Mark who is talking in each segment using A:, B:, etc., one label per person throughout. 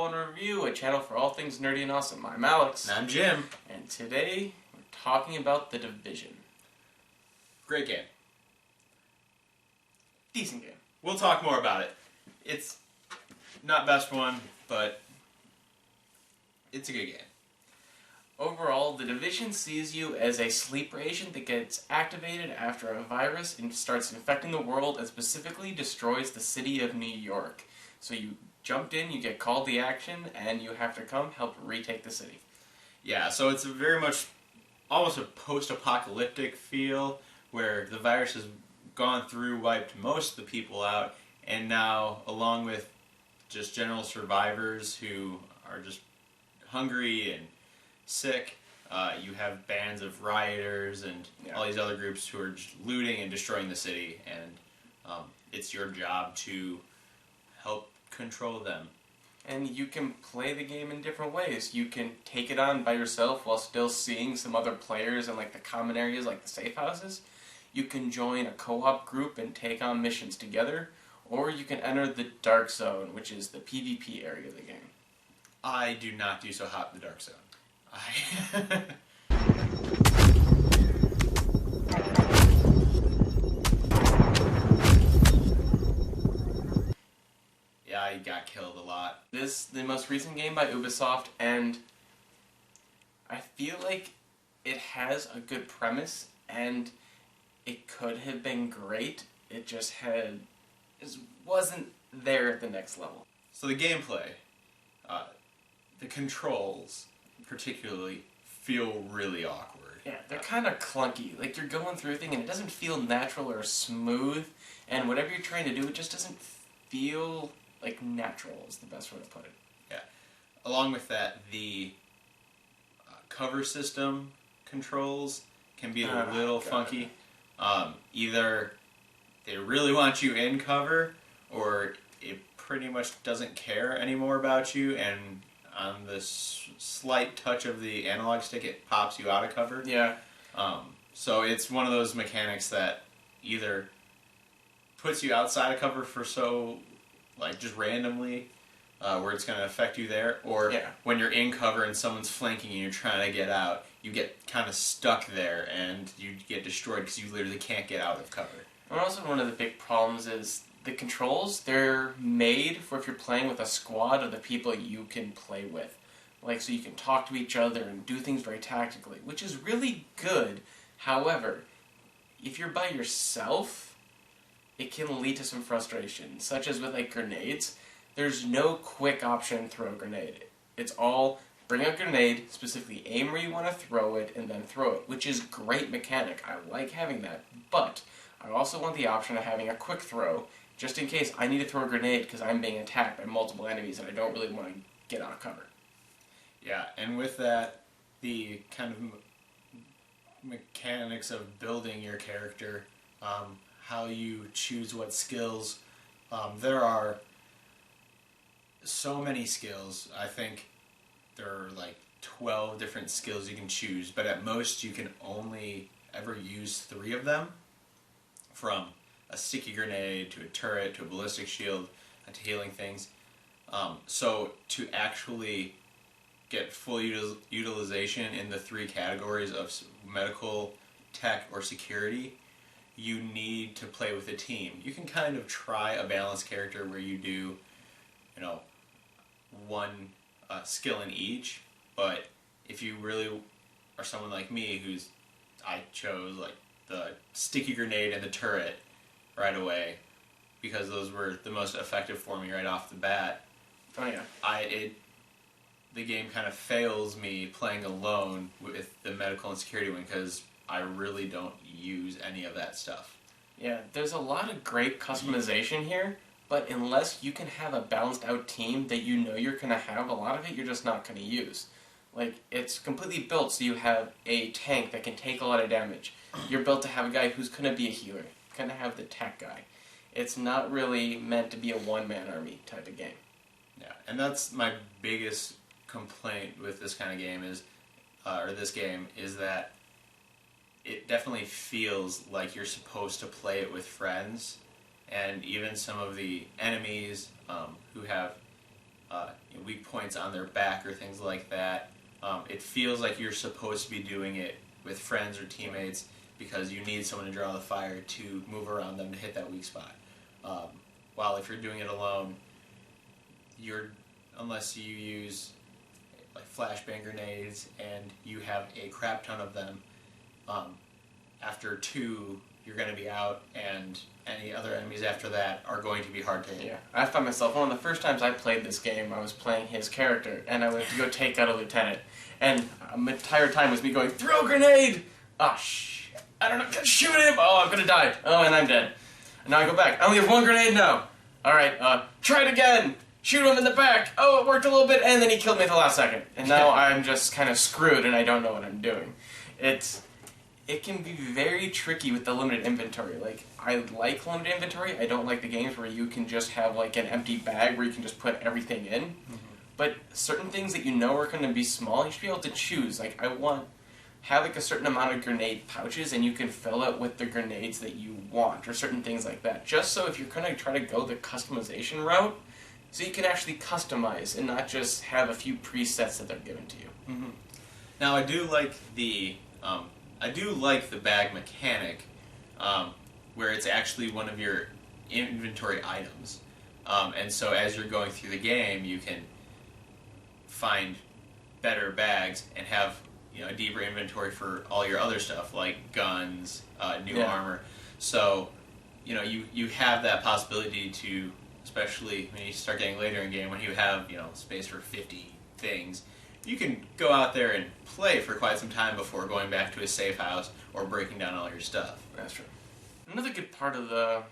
A: Roll and Review, a channel for all things nerdy and awesome. I'm Alex.
B: And I'm Jim.
A: And today, we're talking about The Division.
B: Great game.
A: Decent game.
B: We'll talk more about it. It's not best one, but it's a good game.
A: Overall, The Division sees you as a sleeper agent that gets activated after a virus and starts infecting the world and specifically destroys the city of New York. So you jumped in, you get called to action, and you have to come help retake the city.
B: Yeah, so it's very much almost a post-apocalyptic feel where the virus has gone through, wiped most of the people out, and now, along with just general survivors who are just hungry and sick, you have bands of rioters and all these other groups who are just looting and destroying the city, and it's your job to help control them.
A: And you can play the game in different ways. You can take it on by yourself while still seeing some other players in like the common areas like the safe houses. You can join a co-op group and take on missions together, or you can enter the Dark Zone, which is the PvP area of the game.
B: I do not do so hot in the Dark Zone. Yeah, I got killed a lot.
A: This is the most recent game by Ubisoft, and I feel like it has a good premise, and it could have been great. It just wasn't there at the next level.
B: So the gameplay, the controls particularly, feel really awkward.
A: Yeah, they're kind of clunky. Like, you're going through a thing and it doesn't feel natural or smooth, and whatever you're trying to do, it just doesn't feel like natural is the best way to put it.
B: Yeah. Along with that, the cover system controls can be a little funky. Either they really want you in cover, or it pretty much doesn't care anymore about you, and on this slight touch of the analog stick, it pops you out of cover.
A: Yeah.
B: So it's one of those mechanics that either puts you outside of cover for just randomly, where it's going to affect you there, or when you're in cover and someone's flanking and you're trying to get out, you get kind of stuck there and you get destroyed because you literally can't get out of cover.
A: And also one of the big problems is the controls, they're made for if you're playing with a squad of the people you can play with. Like, so you can talk to each other and do things very tactically, which is really good. However, if you're by yourself, it can lead to some frustration, such as with, like, grenades. There's no quick option throw a grenade. It's all bring a grenade, specifically aim where you want to throw it, and then throw it, which is great mechanic. I like having that, but I also want the option of having a quick throw, just in case I need to throw a grenade because I'm being attacked by multiple enemies and I don't really want to get out of cover.
B: Yeah, and with that, the kind of mechanics of building your character, how you choose what skills, there are so many skills. I think there are like 12 different skills you can choose, but at most you can only ever use 3 of them, from a sticky grenade, to a turret, to a ballistic shield, to healing things. So to actually get full utilization in the 3 categories of medical, tech, or security, you need to play with a team. You can kind of try a balanced character where you do, one skill in each, but if you really are someone like me I chose like the sticky grenade and the turret right away because those were the most effective for me right off the bat.
A: Oh yeah.
B: The game kind of fails me playing alone with the medical and security one because I really don't use any of that stuff.
A: Yeah, there's a lot of great customization here, but unless you can have a balanced out team that you know you're going to have, a lot of it you're just not going to use. Like, it's completely built so you have a tank that can take a lot of damage. You're built to have a guy who's going to be a healer. You're going to have the tech guy. It's not really meant to be a one-man army type of game.
B: Yeah, and that's my biggest complaint with this kind of game is that it definitely feels like you're supposed to play it with friends, and even some of the enemies who have weak points on their back or things like that. It feels like you're supposed to be doing it with friends or teammates because you need someone to draw the fire to move around them to hit that weak spot. While if you're doing it alone, unless you use like flashbang grenades and you have a crap ton of them, after 2 you're going to be out, and any other enemies after that are going to be hard to hit.
A: Yeah, I found myself, one of the first times I played this game, I was playing his character, and I went to go take out a lieutenant, and the entire time was me going, throw grenade! Ah, shit, I don't know, shoot him! Oh, I'm gonna die. Oh, and I'm dead. And now I go back, I only have 1 grenade now! Alright, try it again! Shoot him in the back! Oh, it worked a little bit, and then he killed me at the last second. And now I'm just kind of screwed, and I don't know what I'm doing. It can be very tricky with the limited inventory. Like, I like limited inventory. I don't like the games where you can just have like an empty bag where you can just put everything in. Mm-hmm. But certain things that you know are going to be small, you should be able to choose. Like, have like a certain amount of grenade pouches, and you can fill it with the grenades that you want, or certain things like that. Just so if you're going to try to go the customization route, so you can actually customize and not just have a few presets that they're given to you.
B: Mm-hmm. Now, I do like the bag mechanic, where it's actually one of your inventory items. And so as you're going through the game, you can find better bags and have a deeper inventory for all your other stuff, like guns, new armor. So you have that possibility to, especially when you start getting later in the game, when you have space for 50 things, you can go out there and play for quite some time before going back to a safe house or breaking down all your stuff.
A: That's true. Another good part of the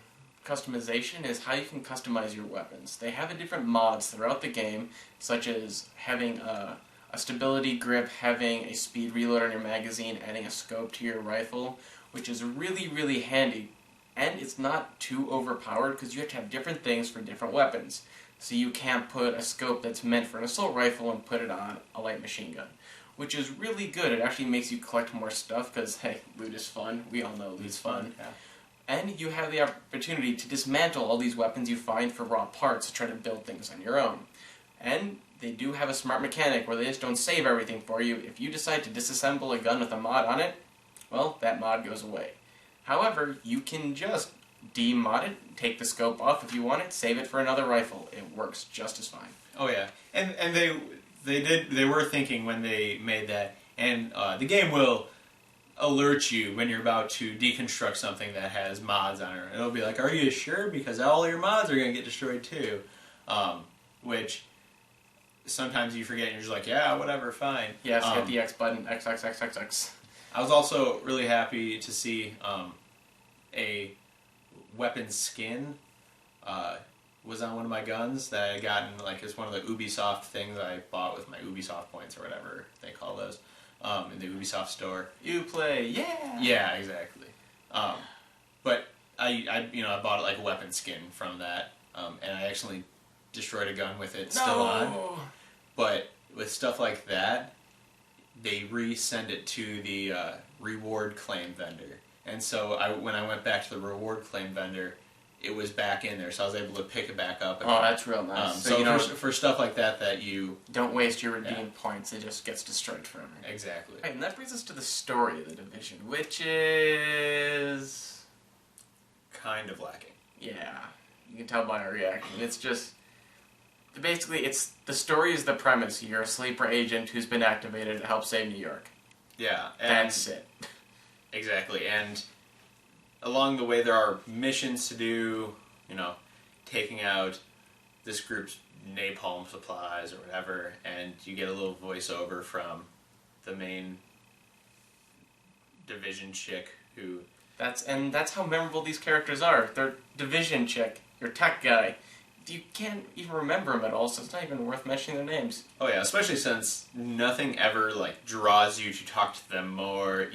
A: customization is how you can customize your weapons. They have different mods throughout the game, such as having a stability grip, having a speed reload on your magazine, adding a scope to your rifle, which is really, really handy. And it's not too overpowered because you have to have different things for different weapons. So you can't put a scope that's meant for an assault rifle and put it on a light machine gun, which is really good. It actually makes you collect more stuff because, hey, loot is fun. We all know loot's fun.
B: Yeah.
A: And you have the opportunity to dismantle all these weapons you find for raw parts to try to build things on your own. And they do have a smart mechanic where they just don't save everything for you. If you decide to disassemble a gun with a mod on it, well, that mod goes away. Whoever, you can just demod it, take the scope off if you want it, save it for another rifle. It works just as fine.
B: Oh yeah, and they were thinking when they made that, and the game will alert you when you're about to deconstruct something that has mods on it. It'll be like, are you sure? Because all your mods are going to get destroyed too. Which sometimes you forget and you're just like, yeah, whatever, fine.
A: Yes, hit the X button, XXXXX.
B: I was also really happy to see a weapon skin was on one of my guns that I had gotten, like, it's one of the Ubisoft things I bought with my Ubisoft points or whatever they call those in the Ubisoft store.
A: Uplay, yeah!
B: Yeah, exactly. But I bought like a weapon skin from that, and I actually destroyed a gun with it still on. But with stuff like that, they resend it to the reward claim vendor. And so when I went back to the reward claim vendor, it was back in there, so I was able to pick it back up again.
A: Oh, that's real nice.
B: So for stuff like that you...
A: Don't waste your redeemed points, it just gets destroyed forever.
B: Exactly.
A: Right, and that brings us to the story of The Division, which is...
B: kind of lacking.
A: Yeah, you can tell by our reaction. It's just... Basically, the story is the premise. You're a sleeper agent who's been activated to help save New York.
B: Yeah.
A: That's it.
B: Exactly, and along the way there are missions to do, taking out this group's napalm supplies or whatever, and you get a little voiceover from the main Division chick who...
A: That's how memorable these characters are. They're Division chick, your tech guy. You can't even remember them at all, so it's not even worth mentioning their names.
B: Oh yeah, especially since nothing ever draws you to talk to them more.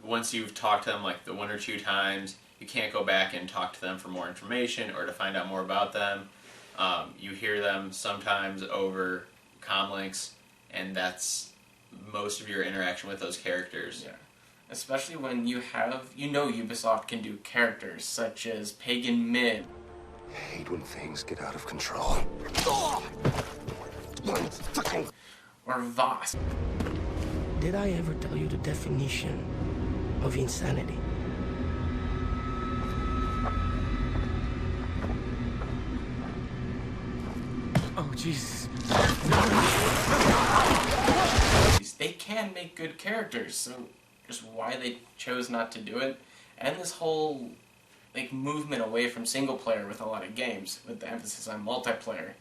B: Once you've talked to them the 1 or 2 times, you can't go back and talk to them for more information or to find out more about them. You hear them sometimes over comlinks, and that's most of your interaction with those characters.
A: Yeah. Especially when Ubisoft can do characters such as Pagan Min.
C: I hate when things get out of control.
A: or Voss.
C: Did I ever tell you the definition of insanity?
A: Oh, Jesus. They can make good characters, so just why they chose not to do it, and this whole like movement away from single player with a lot of games, with the emphasis on multiplayer.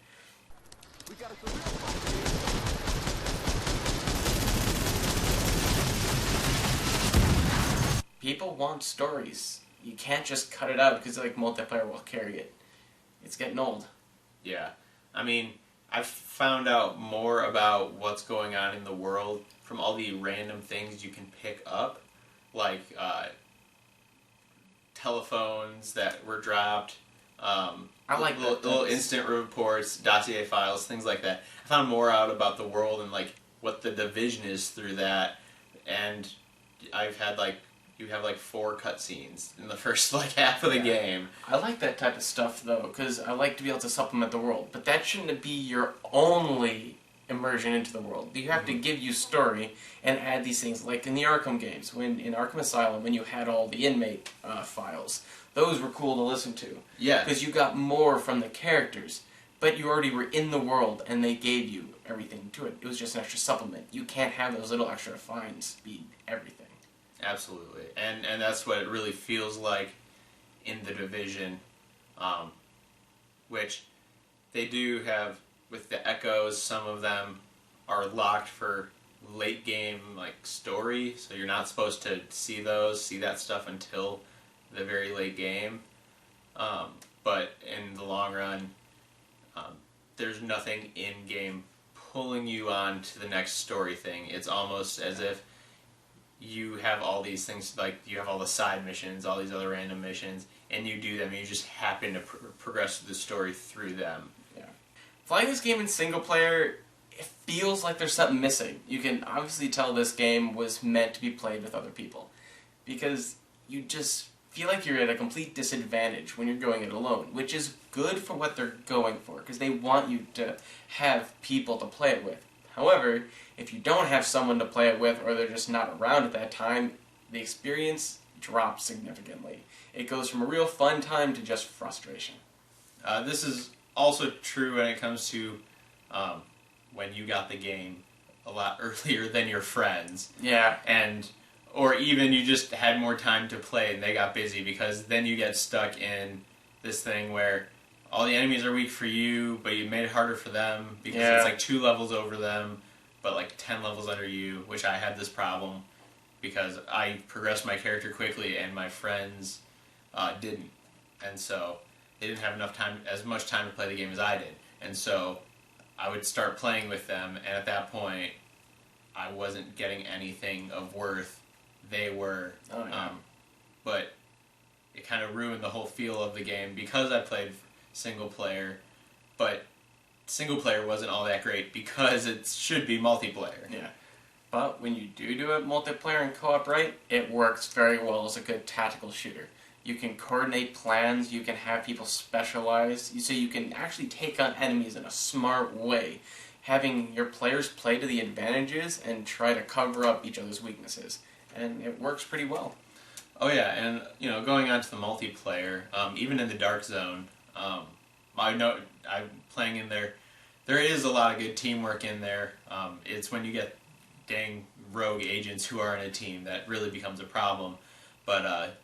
A: People want stories. You can't just cut it out because like multiplayer will carry it. It's getting old.
B: Yeah. I mean, I've found out more about what's going on in the world from all the random things you can pick up, like telephones that were dropped,
A: I like
B: little instant reports, dossier files, things like that. I found more out about the world and like what the division is through that, and I've had you have 4 cutscenes in the first half of the game.
A: I like that type of stuff though, because I like to be able to supplement the world. But that shouldn't be your only immersion into the world. You have to give you story and add these things, like in the Arkham games, when in Arkham Asylum, when you had all the inmate files. Those were cool to listen to.
B: Yeah.
A: Because you got more from the characters, but you already were in the world and they gave you everything to it. It was just an extra supplement. You can't have those little extra fines be everything.
B: Absolutely, and that's what it really feels like in the Division, which they do have with the Echoes. Some of them are locked for late game story, so you're not supposed to see that stuff until the very late game. But in the long run, there's nothing in game pulling you on to the next story thing. It's almost as if you have all these things, you have all the side missions, all these other random missions, and you do them, and you just happen to progress the story through them.
A: Yeah. Playing this game in single player, it feels like there's something missing. You can obviously tell this game was meant to be played with other people, because you just feel like you're at a complete disadvantage when you're going it alone, which is good for what they're going for, because they want you to have people to play it with. However, if you don't have someone to play it with, or they're just not around at that time, the experience drops significantly. It goes from a real fun time to just frustration.
B: This is also true when it comes to when you got the game a lot earlier than your friends.
A: Yeah.
B: Or even you just had more time to play and they got busy, because then you get stuck in this thing where all the enemies are weak for you, but you made it harder for them because it's 2 levels over them, but 10 levels under you, which I had this problem because I progressed my character quickly and my friends didn't. And so they didn't have as much time to play the game as I did. And so I would start playing with them, and at that point I wasn't getting anything of worth. They were.
A: Oh, yeah.
B: But it kind of ruined the whole feel of the game because I played single player, but single player wasn't all that great because it should be multiplayer.
A: Yeah. But when you do it multiplayer and co-op right, it works very well as a good tactical shooter. You can coordinate plans, you can have people specialize, so you can actually take on enemies in a smart way, having your players play to the advantages and try to cover up each other's weaknesses. And it works pretty well.
B: Oh yeah, and going on to the multiplayer, even in the Dark Zone, I know I'm playing in there. There is a lot of good teamwork in there. It's when you get dang rogue agents who are in a team that really becomes a problem. But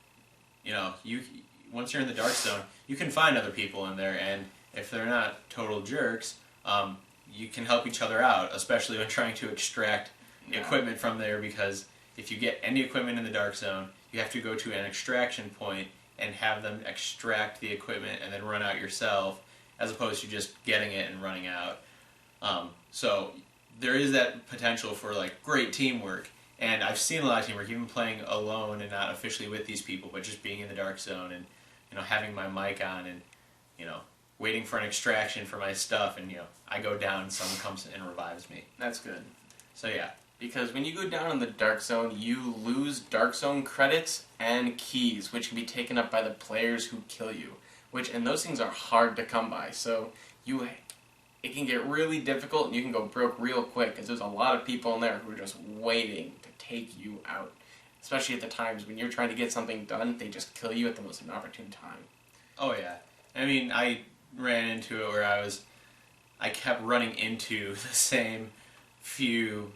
B: you once you're in the Dark Zone, you can find other people in there, and if they're not total jerks, you can help each other out, especially when trying to extract equipment from there, because if you get any equipment in the Dark Zone, you have to go to an extraction point and have them extract the equipment and then run out yourself, as opposed to just getting it and running out. So there is that potential for great teamwork, and I've seen a lot of teamwork, even playing alone and not officially with these people, but just being in the Dark Zone and having my mic on and waiting for an extraction for my stuff, and I go down and someone comes and revives me.
A: That's good.
B: So yeah.
A: Because when you go down in the Dark Zone, you lose Dark Zone credits and keys, which can be taken up by the players who kill you. And those things are hard to come by. So you it can get really difficult and you can go broke real quick because there's a lot of people in there who are just waiting to take you out. Especially at the times when you're trying to get something done, they just kill you at the most inopportune time.
B: Oh yeah. I mean, I ran into it where I kept running into the same few,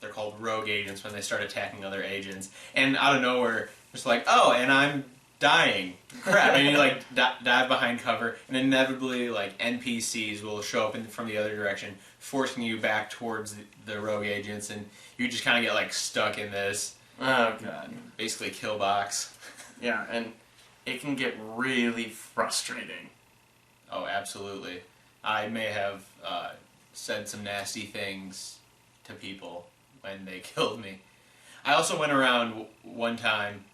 B: they're called rogue agents when they start attacking other agents, and out of nowhere, just like, oh, and I'm dying. Crap. And you like dive behind cover, and inevitably like NPCs will show up from the other direction, forcing you back towards the rogue agents, and you just kind of get like stuck in this,
A: Oh god.
B: basically kill box.
A: Yeah, and it can get really frustrating.
B: Oh, absolutely. I may have said some nasty things to people when they killed me. I also went around one time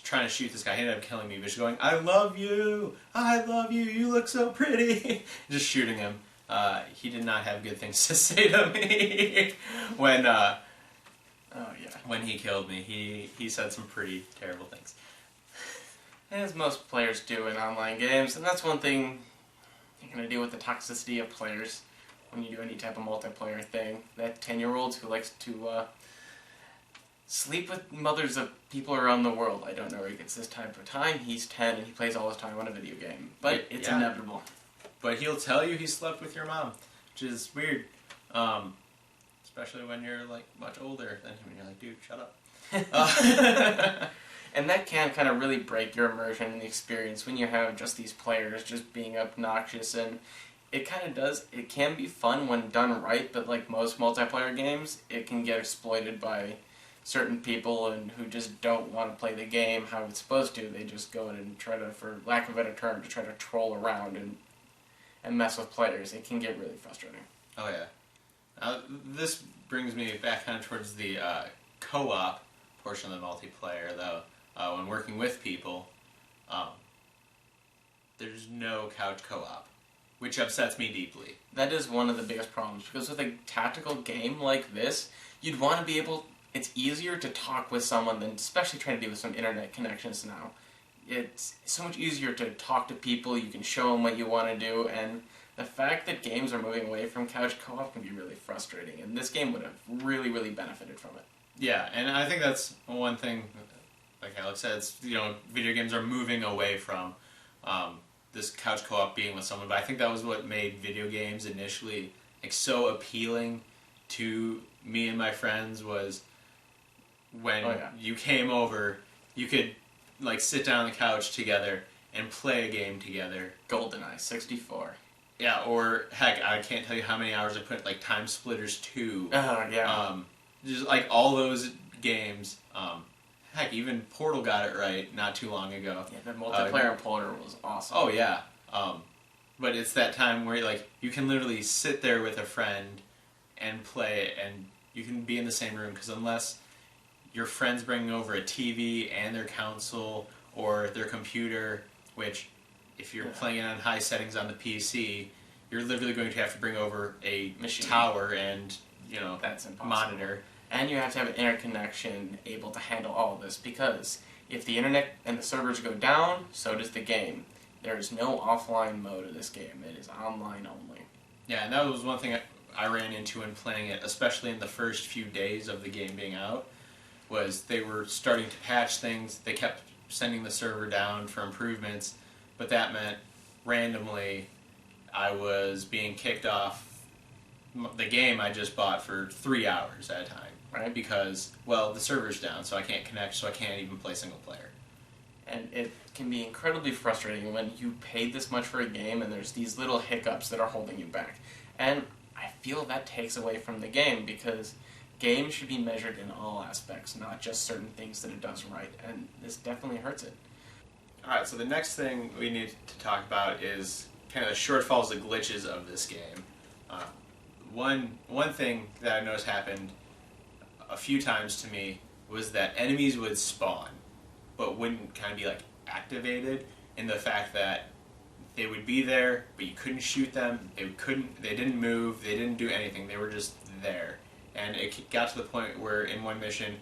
B: trying to shoot this guy. He ended up killing me, but just going, I love you, you look so pretty. Just shooting him. He did not have good things to say to me when
A: Oh yeah.
B: when he killed me. He said some pretty terrible things.
A: As most players do in online games, and that's one thing you're going to deal with the toxicity of players when you do any type of multiplayer thing. That 10-year-old who likes to sleep with mothers of people around the world. I don't know where he gets this type of time. He's 10 and he plays all his time on a video game. But it's
B: Yeah.
A: inevitable.
B: But he'll tell you he slept with your mom, which is weird. Especially when you're like much older than him and you're like, dude, shut up.
A: And that can kind of really break your immersion in the experience when you have just these players just being obnoxious, and it kind of does, it can be fun when done right, but like most multiplayer games, it can get exploited by certain people and who just don't want to play the game how it's supposed to. They just go in and try to, for lack of a better term, to try to troll around and mess with players. It can get really frustrating.
B: Oh yeah. This brings me back kind of towards the co-op portion of the multiplayer, though. When working with people, there's no couch co-op, which upsets me deeply.
A: That is one of the biggest problems, because with a tactical game like this, you'd want to be able, it's easier to talk with someone than, especially trying to deal with some internet connections now. It's so much easier to talk to people, you can show them what you want to do, and the fact that games are moving away from couch co-op can be really frustrating, and this game would have really, really benefited from it.
B: Yeah, and I think that's one thing, like Alex said, it's, video games are moving away from this couch co-op being with someone, but I think that was what made video games initially like so appealing to me and my friends, was when you came over, you could like sit down on the couch together and play a game together.
A: GoldenEye 64.
B: Yeah, or heck, I can't tell you how many hours I put like Time Splitters 2.
A: Oh, yeah.
B: Just like all those games. Heck, even Portal got it right not too long ago.
A: Yeah, the multiplayer in Portal was awesome.
B: Oh yeah. But it's that time where like you can literally sit there with a friend and play, and you can be in the same room, because unless your friend's bringing over a TV and their console or their computer, which if you're playing it on high settings on the PC, you're literally going to have to bring over a
A: machine
B: tower and
A: that's impossible.
B: monitor.
A: And you have to have an interconnection able to handle all of this, because if the internet and the servers go down, so does the game. There is no offline mode of this game. It is online only.
B: Yeah, and that was one thing I ran into in playing it, especially in the first few days of the game being out, was they were starting to patch things. They kept sending the server down for improvements, but that meant randomly I was being kicked off the game I just bought for 3 hours at a time.
A: Right.
B: Because, well, the server's down, so I can't connect, so I can't even play single player.
A: And it can be incredibly frustrating when you paid this much for a game and there's these little hiccups that are holding you back. And I feel that takes away from the game, because games should be measured in all aspects, not just certain things that it does right. And this definitely hurts it.
B: Alright, so the next thing we need to talk about is kind of the shortfalls, the glitches of this game. One thing that I noticed happened a few times to me was that enemies would spawn, but wouldn't kind of be like activated, in the fact that they would be there, but you couldn't shoot them. They didn't move. They didn't do anything. They were just there. And it got to the point where in one mission,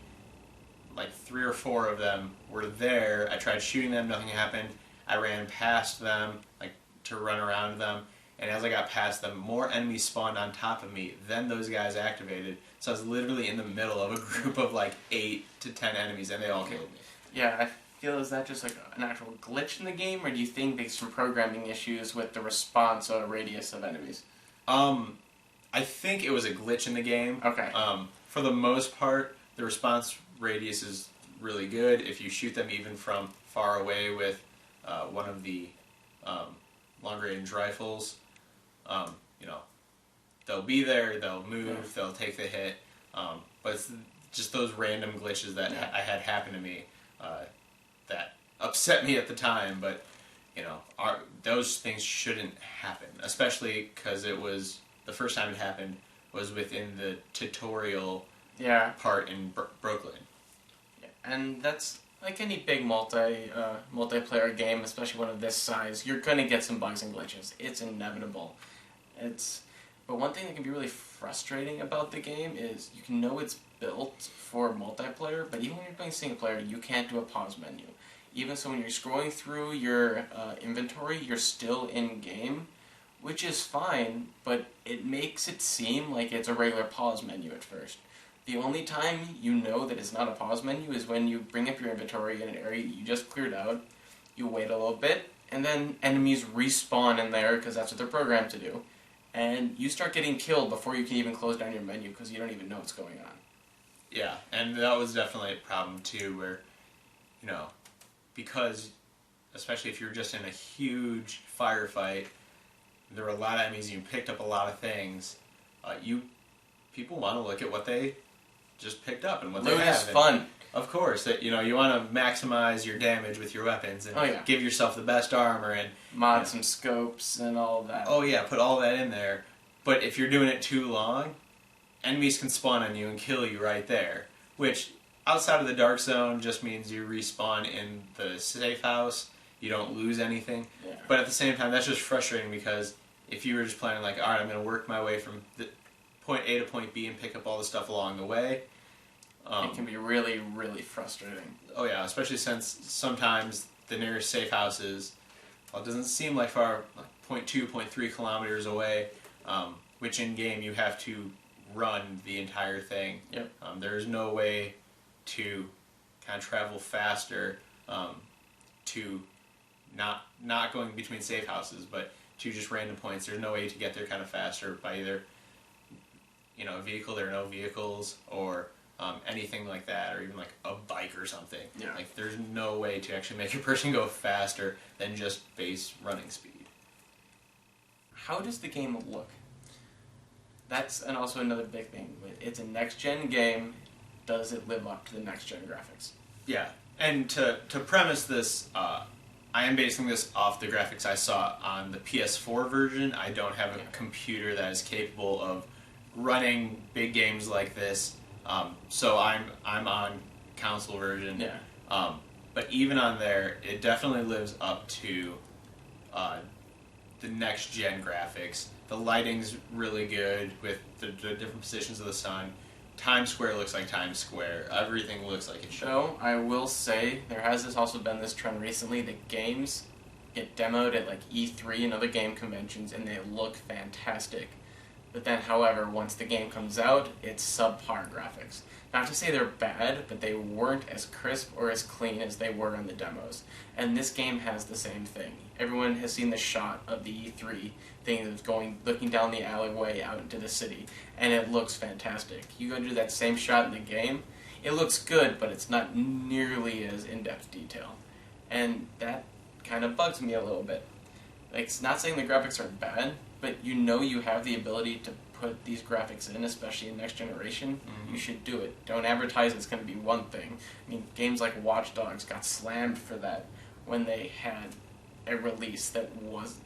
B: like 3 or 4 of them were there. I tried shooting them. Nothing happened. I ran past them, like to run around them, and as I got past them, more enemies spawned on top of me. Then those guys activated, so I was literally in the middle of a group of like 8 to 10 enemies, and they all killed me.
A: Yeah, I feel, is that just like an actual glitch in the game, or do you think there's some programming issues with the response or radius of enemies?
B: I think it was a glitch in the game.
A: Okay.
B: For the most part, the response radius is really good. If you shoot them even from far away with one of the long-range rifles, you know, they'll be there, they'll move, they'll take the hit. But it's just those random glitches that I had happen to me that upset me at the time. But you know, those things shouldn't happen, especially because it was the first time it happened was within the tutorial part in Brooklyn.
A: Yeah, and that's like any big multiplayer game, especially one of this size. You're gonna get some bugs and glitches. It's inevitable. But one thing that can be really frustrating about the game is you can know it's built for multiplayer, but even when you're playing single player, you can't do a pause menu. Even so, when you're scrolling through your inventory, you're still in game, which is fine, but it makes it seem like it's a regular pause menu at first. The only time you know that it's not a pause menu is when you bring up your inventory in an area you just cleared out, you wait a little bit, and then enemies respawn in there because that's what they're programmed to do, and you start getting killed before you can even close down your menu because you don't even know what's going on.
B: Yeah, and that was definitely a problem too, where, you know, because especially if you're just in a huge firefight, there were a lot of enemies, you picked up a lot of things, people want to look at what they just picked up and what they have.
A: Loot is fun.
B: Of course, that you know you want to maximize your damage with your weapons and give yourself the best armor and
A: mod some scopes and all of that.
B: Oh yeah, put all that in there. But if you're doing it too long, enemies can spawn on you and kill you right there. Which outside of the dark zone just means you respawn in the safe house. You don't lose anything.
A: Yeah.
B: But at the same time, that's just frustrating because if you were just planning like, all right, I'm going to work my way from point A to point B and pick up all the stuff along the way.
A: It can be really, really frustrating.
B: Oh yeah, especially since sometimes the nearest safe house is, well, it doesn't seem like far, like 0.2, 0.3 kilometers away, which in game you have to run the entire thing.
A: Yep.
B: There's no way to kind of travel faster to not going between safe houses, but to just random points. There's no way to get there kind of faster by either, you know, a vehicle, there are no vehicles, or anything like that, or even like a bike or something.
A: Yeah.
B: Like there's no way to actually make a person go faster than just base running speed.
A: How does the game look? That's also another big thing. It's a next-gen game. Does it live up to the next-gen graphics?
B: Yeah, and to premise this, I am basing this off the graphics I saw on the PS4 version. I don't have a computer that is capable of running big games like this, so I'm on console version.
A: Yeah.
B: But even on there, it definitely lives up to the next-gen graphics. The lighting's really good with the different positions of the sun. Times Square looks like Times Square. Everything looks like it should.
A: So, I will say, there has also been this trend recently that games get demoed at like E3 and other game conventions and they look fantastic. But then, however, once the game comes out, it's subpar graphics. Not to say they're bad, but they weren't as crisp or as clean as they were in the demos. And this game has the same thing. Everyone has seen the shot of the E3 thing that's looking down the alleyway out into the city, and it looks fantastic. You go do that same shot in the game, it looks good, but it's not nearly as in-depth detail. And that kind of bugs me a little bit. Like, it's not saying the graphics are bad, but you know you have the ability to put these graphics in, especially in next generation. You should do it. Don't advertise it's going to be one thing. I mean, games like Watch Dogs got slammed for that when they had a release that wasn't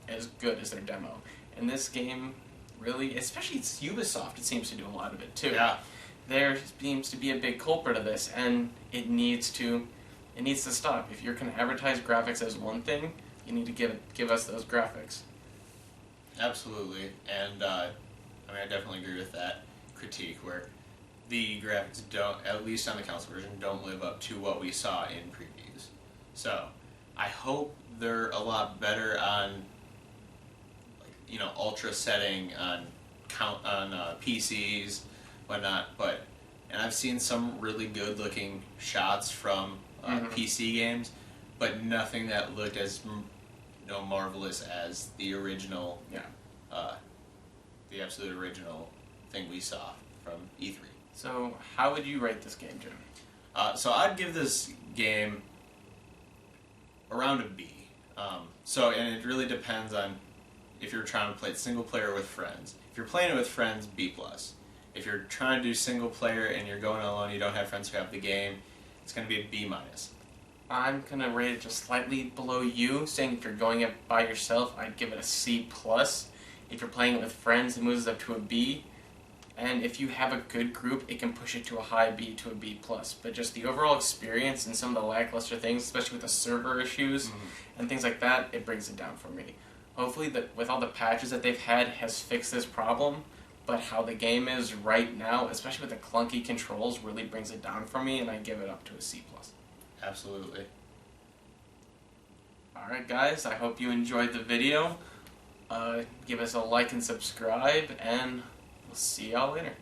A: as good as their demo. And this game really, especially it's Ubisoft, it seems to do a lot of it too.
B: Yeah.
A: There seems to be a big culprit of this, and it needs to stop. If you're going to advertise graphics as one thing, you need to give us those graphics.
B: Absolutely, and I definitely agree with that critique where the graphics don't, at least on the console version, don't live up to what we saw in previews. So, I hope they're a lot better on like ultra setting on PCs, whatnot. And I've seen some really good looking shots from PC games, but nothing that looked as marvelous as the original.
A: Yeah.
B: The absolute original thing we saw from E3.
A: So, how would you rate this game, Jim?
B: So I'd give this game around a B. And it really depends on if you're trying to play it single player with friends. If you're playing it with friends, B+. If you're trying to do single player and you're going alone, you don't have friends who have the game, it's going to be a B-.
A: I'm going to rate it just slightly below you, saying if you're going it by yourself, I'd give it a C+. If you're playing it with friends, it moves up to a B. And if you have a good group, it can push it to a high B to a B+. But just the overall experience and some of the lackluster things, especially with the server issues and things like that, it brings it down for me. Hopefully, with all the patches that they've had, has fixed this problem. But how the game is right now, especially with the clunky controls, really brings it down for me, and I give it up to a C+.
B: Absolutely.
A: Alright guys, I hope you enjoyed the video. Give us a like and subscribe, and we'll see y'all later.